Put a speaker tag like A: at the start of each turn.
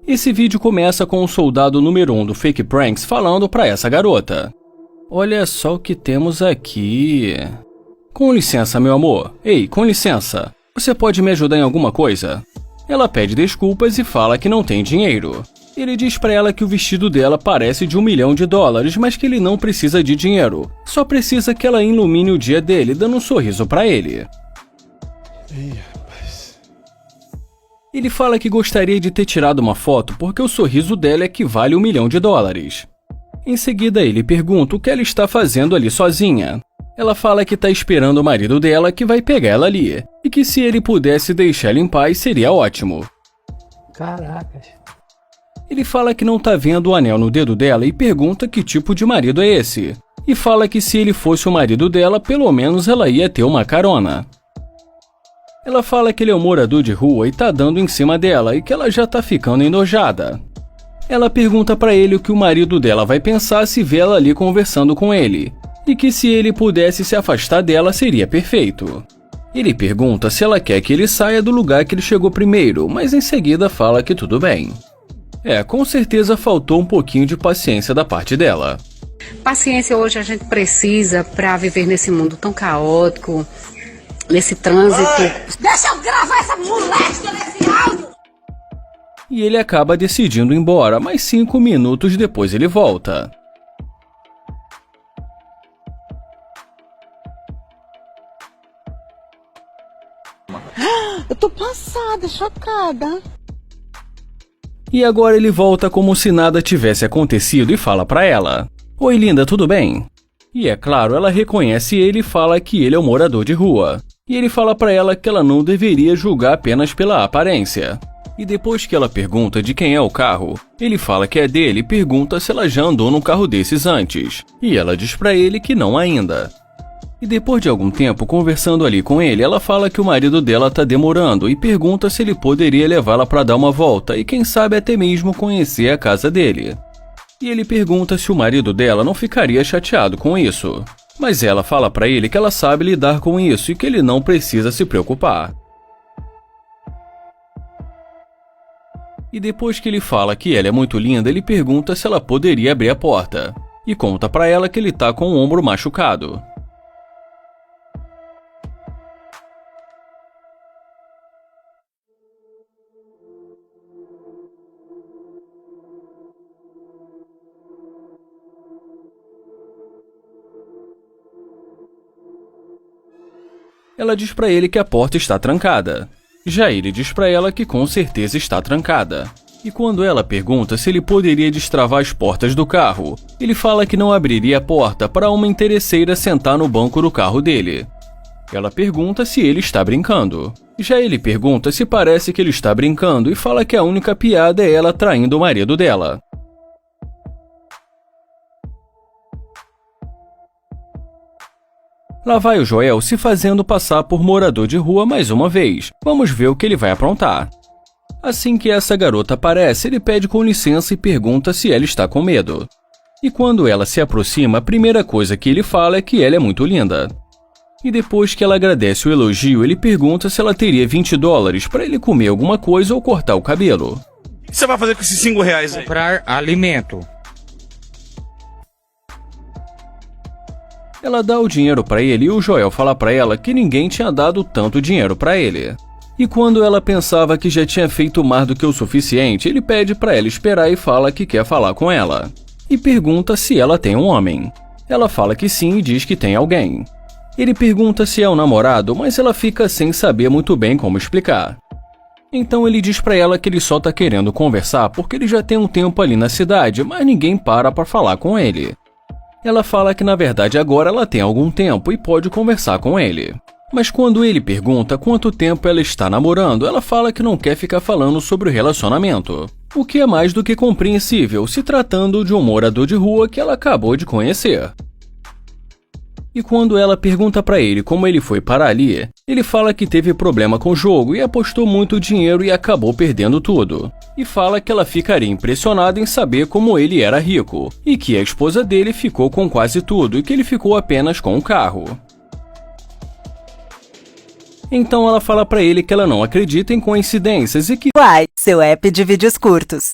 A: Esse vídeo começa com o soldado número 1 do Fake Pranks falando pra essa garota. Olha só o que temos aqui. Com licença, meu amor. Ei, com licença. Você pode me ajudar em alguma coisa? Ela pede desculpas e fala que não tem dinheiro. Ele diz pra ela que o vestido dela parece de $1 milhão, mas que ele não precisa de dinheiro. Só precisa que ela ilumine o dia dele dando um sorriso pra ele. Ele fala que gostaria de ter tirado uma foto porque o sorriso dela equivale a $1 milhão. Em seguida, ele pergunta o que ela está fazendo ali sozinha. Ela fala que está esperando o marido dela que vai pegar ela ali, e que se ele pudesse deixar ela em paz seria ótimo.
B: Caracas.
A: Ele fala que não tá vendo o anel no dedo dela e pergunta que tipo de marido é esse. E fala que se ele fosse o marido dela, pelo menos ela ia ter uma carona. Ela fala que ele é um morador de rua e tá dando em cima dela e que ela já tá ficando enojada. Ela pergunta pra ele o que o marido dela vai pensar se vê ela ali conversando com ele, e que se ele pudesse se afastar dela seria perfeito. Ele pergunta se ela quer que ele saia do lugar que ele chegou primeiro, mas em seguida fala que tudo bem. Com certeza faltou um pouquinho de paciência da parte dela.
C: Paciência hoje a gente precisa pra viver nesse mundo tão caótico, nesse trânsito.
D: Deixa eu gravar essa moléstia nesse áudio!
A: E ele acaba decidindo ir embora, mas 5 minutos depois ele volta.
D: Eu tô passada, chocada.
A: E agora ele volta como se nada tivesse acontecido e fala pra ela: Oi linda, tudo bem? E é claro, ela reconhece ele e fala que ele é um morador de rua. E ele fala pra ela que ela não deveria julgar apenas pela aparência. E depois que ela pergunta de quem é o carro, ele fala que é dele e pergunta se ela já andou num carro desses antes. E ela diz pra ele que não ainda. E depois de algum tempo conversando ali com ele, ela fala que o marido dela tá demorando e pergunta se ele poderia levá-la pra dar uma volta e quem sabe até mesmo conhecer a casa dele. E ele pergunta se o marido dela não ficaria chateado com isso. Mas ela fala pra ele que ela sabe lidar com isso e que ele não precisa se preocupar. E depois que ele fala que ela é muito linda, ele pergunta se ela poderia abrir a porta. E conta pra ela que ele tá com o ombro machucado. Ela diz pra ele que a porta está trancada. Já ele diz pra ela que com certeza está trancada. E quando ela pergunta se ele poderia destravar as portas do carro, ele fala que não abriria a porta para uma interesseira sentar no banco do carro dele. Ela pergunta se ele está brincando. Já ele pergunta se parece que ele está brincando e fala que a única piada é ela traindo o marido dela. Lá vai o Joel se fazendo passar por morador de rua mais uma vez. Vamos ver o que ele vai aprontar. Assim que essa garota aparece, ele pede com licença e pergunta se ela está com medo. E quando ela se aproxima, a primeira coisa que ele fala é que ela é muito linda. E depois que ela agradece o elogio, ele pergunta se ela teria $20 para ele comer alguma coisa ou cortar o cabelo.
E: O que você vai fazer com esses R$5 aí?
B: Comprar alimento.
A: Ela dá o dinheiro pra ele e o Joel fala pra ela que ninguém tinha dado tanto dinheiro pra ele. E quando ela pensava que já tinha feito mais do que o suficiente, ele pede pra ela esperar e fala que quer falar com ela. E pergunta se ela tem um homem. Ela fala que sim e diz que tem alguém. Ele pergunta se é um namorado, mas ela fica sem saber muito bem como explicar. Então ele diz pra ela que ele só tá querendo conversar porque ele já tem um tempo ali na cidade, mas ninguém para pra falar com ele. Ela fala que na verdade agora ela tem algum tempo e pode conversar com ele. Mas quando ele pergunta quanto tempo ela está namorando, ela fala que não quer ficar falando sobre o relacionamento. O que é mais do que compreensível, se tratando de um morador de rua que ela acabou de conhecer. E quando ela pergunta pra ele como ele foi parar ali, ele fala que teve problema com o jogo e apostou muito dinheiro e acabou perdendo tudo. E fala que ela ficaria impressionada em saber como ele era rico, e que a esposa dele ficou com quase tudo e que ele ficou apenas com o carro. Então ela fala pra ele que ela não acredita em coincidências e que
F: Uai, seu app de vídeos curtos.